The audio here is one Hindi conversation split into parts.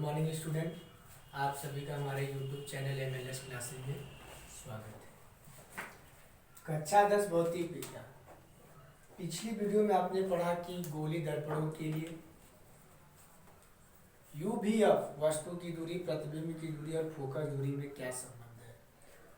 मॉर्निंग स्टूडेंट, आप सभी का हमारे यूट्यूब चैनल MLS क्लासेज में स्वागत है। कक्षा 10 भौतिक विज्ञान। पिछली वीडियो में आपने पढ़ा कि गोली दर्पणों के लिए UVF वस्तु की दूरी, प्रतिबिंब की दूरी और फोकस दूरी में क्या संबंध है।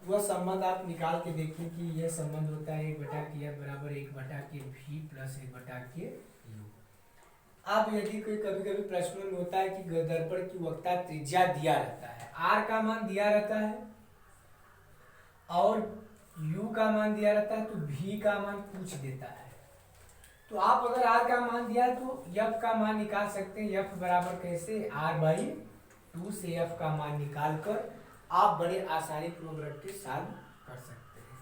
वह संबंध आप निकाल के देखें कि यह संबंध होता है 1/F बराबर 1/V प्लस 1/K। अब यदि कोई कभी कभी प्रश्नों में होता है कि दर्पण की वक्रता त्रिज्या दिया रहता है, R का मान दिया रहता है और U का मान दिया रहता है, तो V का मान पूछ देता है। तो आप अगर R का मान दिया है तो F का मान निकाल सकते हैं। F बराबर कैसे, R/2 से F का मान निकाल कर आप बड़े आसानी पूर्वक सॉल्व कर सकते हैं।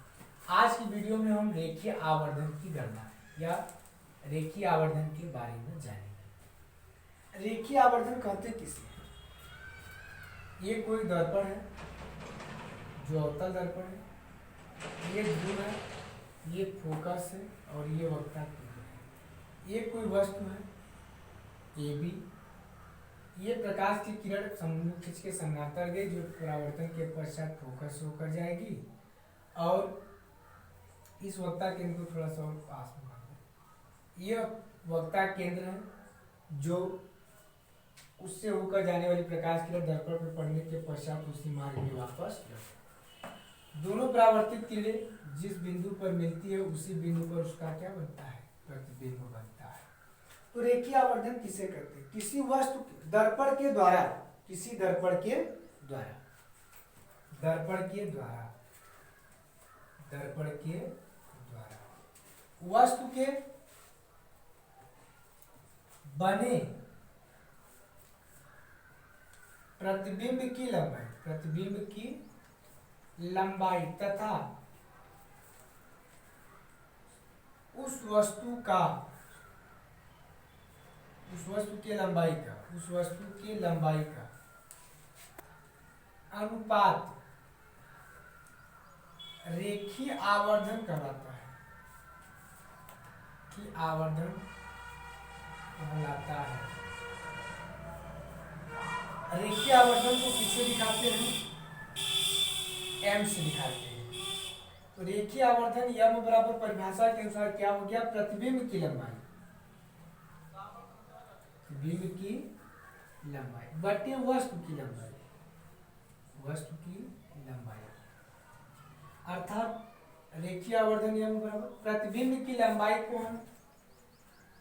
आज की वीडियो में हम रेखीय आवर्धन की गणना या रेखीय आवर्धन के बारे में जानेंगे। रेखीय आवर्धन कहते किसे हैं? ये कोई दर्पण है जो अवतल दर्पण है, ये ध्रुव है, ये फोकस है और ये वक्रता केंद्र है। ये कोई वस्तु है AB, ये प्रकाश की किरण समूह खींच के समानांतर गई जो परावर्तन के पश्चात फोकस होकर जाएगी और इस वक्रता केंद्र को थोड़ा सा और पास में मान। ये वक्रता केंद्र है जो उससे होकर जाने वाली प्रकाश किरण दर्पण पर पड़ने के पश्चात उसी मार्ग में वापस लौटती। दोनों परावर्तित किरणें जिस बिंदु पर मिलती है उसी बिंदु पर उसका क्या बनता है, प्रतिबिंब बनता है। तो रेखीय आवर्धन किसे कहते हैं? किसी वस्तु दर्पण के द्वारा, किसी दर्पण के द्वारा, दर्पण के द्वारा, दर्पण के द्वारा वस्तु के बने प्रतिबिंब की लंबाई, प्रतिबिंब की लंबाई तथा उस वस्तु का, उस वस्तु के लंबाई का, उस वस्तु के लंबाई का अनुपात रेखीय आवर्धन कहलाता है, कि आवर्धन कहलाता है। रेखीय आवर्धन को किससे दिखाते हैं? M से दिखाते हैं। तो रेखीय आवर्धन M बराबर परिभाषा के अनुसार क्या हो गया, प्रतिबिंब की लंबाई, प्रतिबिंब की लंबाई बटे वस्तु की लंबाई, वस्तु की लंबाई। अर्थात रेखीय आवर्धन M बराबर प्रतिबिंब की लंबाई को हम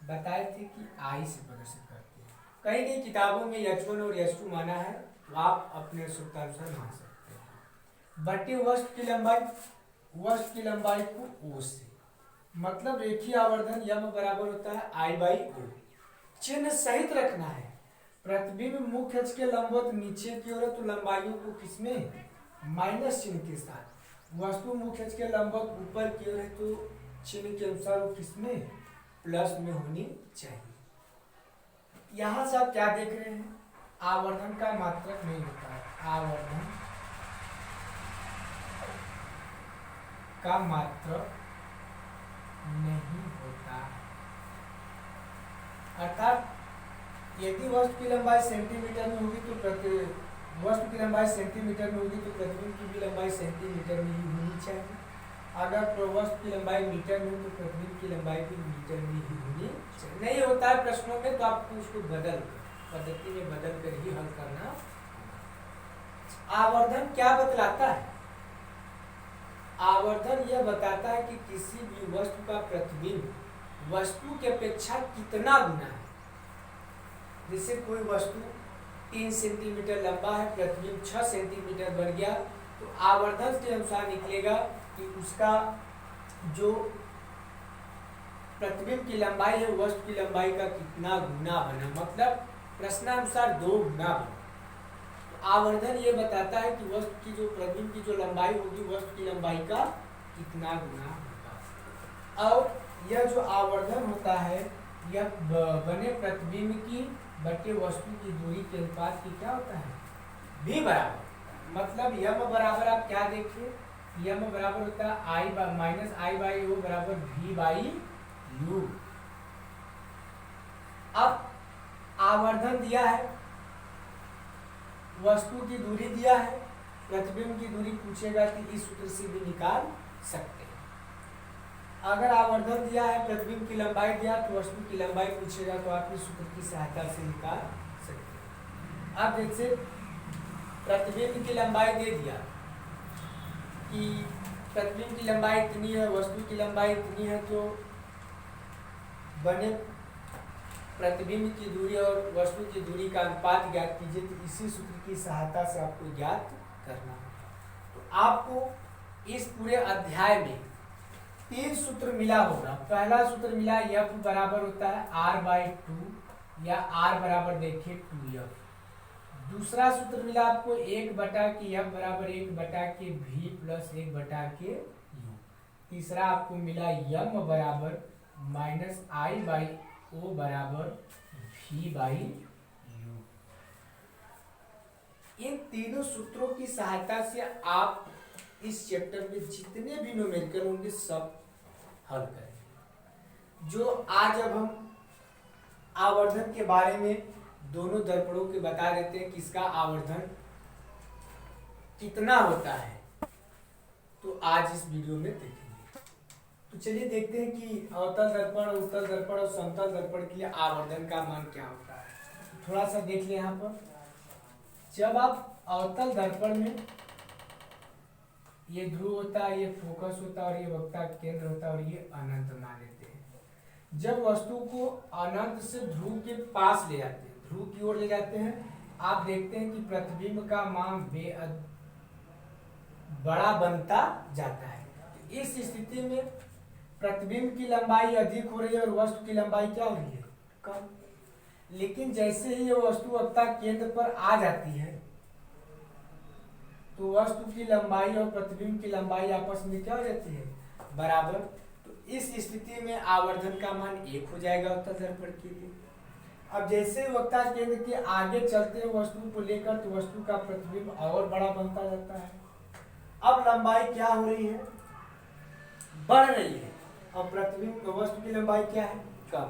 बताए थे कि I से प्रदर्शित करते हैं। कहीं कहीं किताबों में H1 और H2 माना है, तो आप अपने सुविधानुसार मान सकते हैं। बटे वस्तु की लंबाई, वस्तु की लंबाई को O से, मतलब रेखीय आवर्धन M बराबर होता है I/O। चिन्ह सहित रखना है। प्रतिबिंब मुख्य अक्ष के लंबवत नीचे की ओर है तो लंबाइयों को किसमें, माइनस चिन्ह के साथ। वस्तु मुख्य अक्ष के लंबवत ऊपर की ओर है तो चिन्ह के अनुसार वो किसमें, प्लस में होनी चाहिए। यहां से आप क्या देख रहे हैं, आवर्धन का मात्रक नहीं होता है, आवर्धन का मात्रक नहीं होता। अर्थात यदि वस्तु की लंबाई सेंटीमीटर में होगी तो वस्तु की लंबाई सेंटीमीटर में होगी तो प्रतिबिंब की भी लंबाई सेंटीमीटर में ही होनी चाहिए। अगर वस्तु की लंबाई मीटर में तो प्रतिबिंब की लंबाई भी मीटर में ही होनी चाहिए। नहीं होता है प्रश्नों में तो आपको उसको बदल पद्धति में बदल कर ही हल करना। आवर्धन क्या बतलाता है? आवर्धन यह बताता है कि किसी भी वस्तु का प्रतिबिंब वस्तु के अपेक्षा कितना गुना है। जैसे कोई वस्तु 3 सेंटीमीटर लंबा है, प्रतिबिंब 6 सेंटीमीटर बन गया, तो आवर्धन के अनुसार निकलेगा कि उसका जो प्रतिबिंब की लंबाई है वस्तु की लंबाई का कितना गुना बना, मतलब प्रश्नानुसार 2 गुना बना। तो आवर्धन ये बताता है कि वस्तु की जो प्रतिबिंब की जो लंबाई होगी वस्तु की लंबाई का कितना गुना होगा। और यह जो आवर्धन होता है यह बने प्रतिबिंब की बटे वस्तु की दूरी के अनुपात की क्या होता है, V बराबर। मतलब M बराबर आप क्या देखिए, M बराबर होता है I/O बराबर V/U। अब आवर्धन दिया है वस्तु की दूरी दिया है, प्रतिबिंब की दूरी पूछेगा तो इस सूत्र से भी निकाल सकते हैं। अगर आवर्धन दिया है, प्रतिबिंब की लंबाई दिया तो वस्तु की लंबाई पूछेगा तो आप इस सूत्र की सहायता से निकाल सकते हैं। अब जैसे प्रतिबिंब की लंबाई दे दिया कि प्रतिबिंब की लंबाई इतनी है, वस्तु की लंबाई इतनी है, तो बने प्रतिबिंब की दूरी और वस्तु की दूरी का अनुपात ज्ञात कीजिए। तो इसी सूत्र की सहायता से आपको ज्ञात करना है। तो आपको इस पूरे अध्याय में 3 सूत्र मिला होगा। पहला सूत्र मिला F बराबर होता है R/2 या R बराबर देखिए 2F। दूसरा सूत्र मिला आपको 1/F बराबर 1/V प्लस 1/U। तीसरा आपको मिला M बराबर -I/O बराबर V/U। इन तीनों सूत्रों की सहायता से आप इस चैप्टर में जितने भी न्यूमेरिकल होंगे सब हल करेंगे। जो आज अब हम आवर्धन के बारे में दोनों दर्पणों के बता देते हैं कि इसका आवर्धन कितना होता है, तो आज इस वीडियो में देखेंगे। तो चलिए देखते हैं कि अवतल दर्पण, उत्तल दर्पण और समतल दर्पण के लिए आवर्धन का मान क्या होता है। थोड़ा सा देख लें यहाँ पर। जब आप अवतल दर्पण में ये ध्रुव होता है, ये फोकस होता है और ये वक्ता केंद्र होता है और ये अनंत मान लेते हैं। जब वस्तु को अनंत से ध्रुव के पास ले जाते हैं, ध्रुव की ओर ले जाते हैं, आप देखते हैं कि प्रतिबिंब का मान बेहद बड़ा बनता जाता है। तो इस स्थिति में प्रतिबिंब की लंबाई अधिक हो रही है और वस्तु की लंबाई क्या हो रही है, कम। लेकिन जैसे ही ये वस्तु वक्ता केंद्र पर आ जाती है तो वस्तु की लंबाई और प्रतिबिंब की लंबाई आपस में क्या हो जाती है, बराबर। तो इस स्थिति में आवर्धन का मान 1 हो जाएगा उत्तल दर्पण के लिए। अब जैसे वक्ता केंद्र के आगे चलते हैं वस्तु को लेकर, तो वस्तु का प्रतिबिंब और बड़ा बनता जाता है। अब लंबाई क्या हो रही है, बढ़ रही है, और प्रतिबिंब वस्तु की लंबाई क्या है, कम।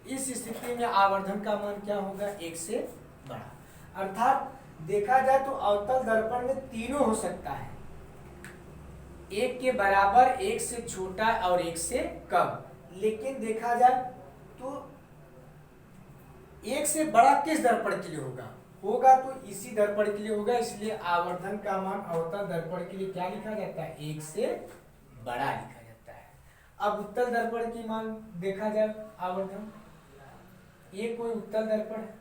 इस स्थिति में आवर्धन का मान क्या होगा, 1 से बड़ा। अर्थात देखा जाए तो अवतल दर्पण में तीनों हो सकता है, 1 के बराबर, 1 से छोटा और 1 से कम। लेकिन देखा जाए तो 1 से बड़ा किस दर्पण के लिए होगा तो इसी दर्पण के लिए होगा। इसलिए आवर्धन का मान अवतल दर्पण के लिए क्या लिखा जाता है, 1 से बड़ा लिखा जाता है। अब उत्तल दर्पण की मान देखा जाए, आवर्धन, ये कोई उत्तल दर्पण है,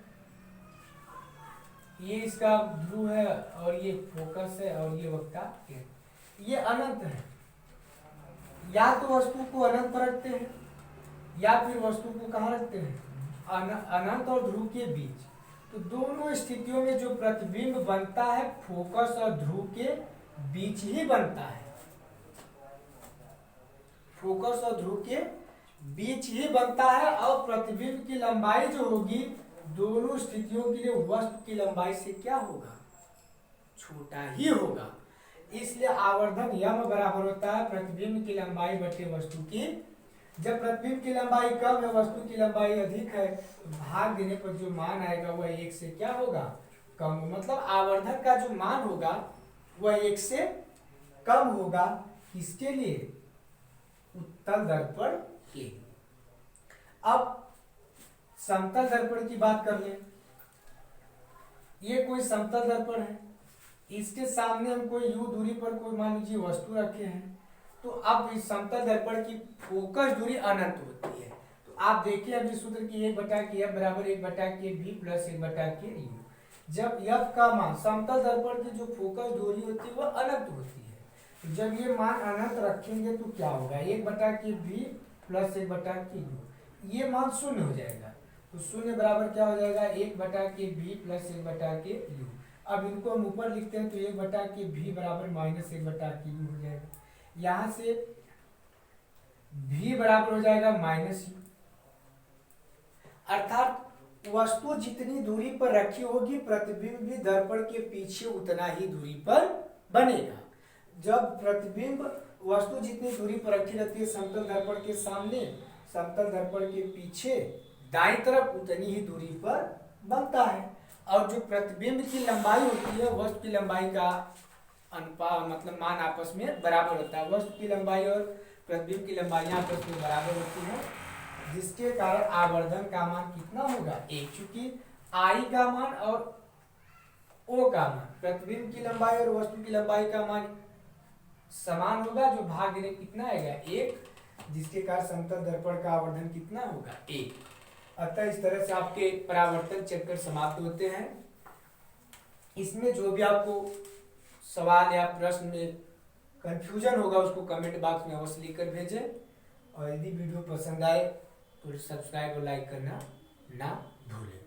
ये इसका ध्रुव है और ये फोकस है और ये वक्ता है, ये अनंत है। या तो वस्तु को अनंत पर रखते हैं या फिर वस्तु को कहाँ रखते हैं, अनंत और ध्रुव के बीच। तो दोनों स्थितियों में जो प्रतिबिंब बनता है फोकस और ध्रुव के बीच ही बनता है, फोकस और ध्रुव के बीच ही बनता है। और प्रतिबिंब की लंबाई जो होगी दोनों स्थितियों के लिए वस्तु की लंबाई से क्या होगा, छोटा ही होगा। इसलिए आवर्धन यम बराबर होता है प्रतिबिंब की लंबाई बटे वस्तु की। जब प्रतिबिंब की लंबाई कम है, वस्तु की लंबाई अधिक है, तो भाग देने पर जो मान आएगा वह 1 से क्या होगा, कम। मतलब आवर्धन का जो मान होगा वह 1 से कम होगा। किसके लिए, उत्तल दर्पण के। अब समतल दर्पण की बात कर ले। ये कोई समतल दर्पण है, इसके सामने हम कोई U दूरी पर कोई मान लीजिए वस्तु रखे हैं। तो अब इस समतल दर्पण की फोकस दूरी अनंत होती है। तो आप देखिए अभी सूत्र की 1/F बराबर 1/V प्लस 1/U। जब F का मान, समतल दर्पण की जो फोकस दूरी होती है वह अनंत होती है। तो जब ये मान अनंत रखेंगे तो क्या होगा, 1/V प्लस 1/U, ये मान 0 हो जाएगा। तो 0 बराबर क्या हो जाएगा, 1/V प्लस 1/U। अब इनको हम ऊपर लिखते हैं तो 1/V बराबर -1/U हो जाएगा। यहां से V बराबर हो जाएगा -U। अर्थात वस्तु जितनी दूरी पर रखी होगी प्रतिबिंब भी दर्पण के पीछे उतना ही दूरी पर बनेगा। जब प्रतिबिंब वस्तु जितनी दूरी पर रखी रहती है समतल दर्पण के सामने, समतल दर्पण के पीछे दाईं तरफ उतनी ही दूरी पर बनता है। और जो प्रतिबिंब की लंबाई होती है वस्तु की लंबाई का अनुपात मतलब मान आपस में बराबर होता है। वस्तु की लंबाई और प्रतिबिंब की लंबाई आपस में बराबर होती है, जिसके कारण आवर्धन का मान कितना होगा 1, क्योंकि आई का मान और ओ का मान, प्रतिबिंब की लंबाई और वस्तु की लंबाई का मान समान होगा, जो भाग में कितना आएगा 1, जिसके कारण समतल दर्पण का आवर्धन कितना होगा 1। अतः इस तरह से आपके परावर्तन चैप्टर समाप्त होते हैं। इसमें जो भी आपको सवाल या प्रश्न में कंफ्यूजन होगा उसको कमेंट बॉक्स में अवश्य लिखकर भेजें, और यदि वीडियो पसंद आए तो सब्सक्राइब और लाइक करना ना भूलें।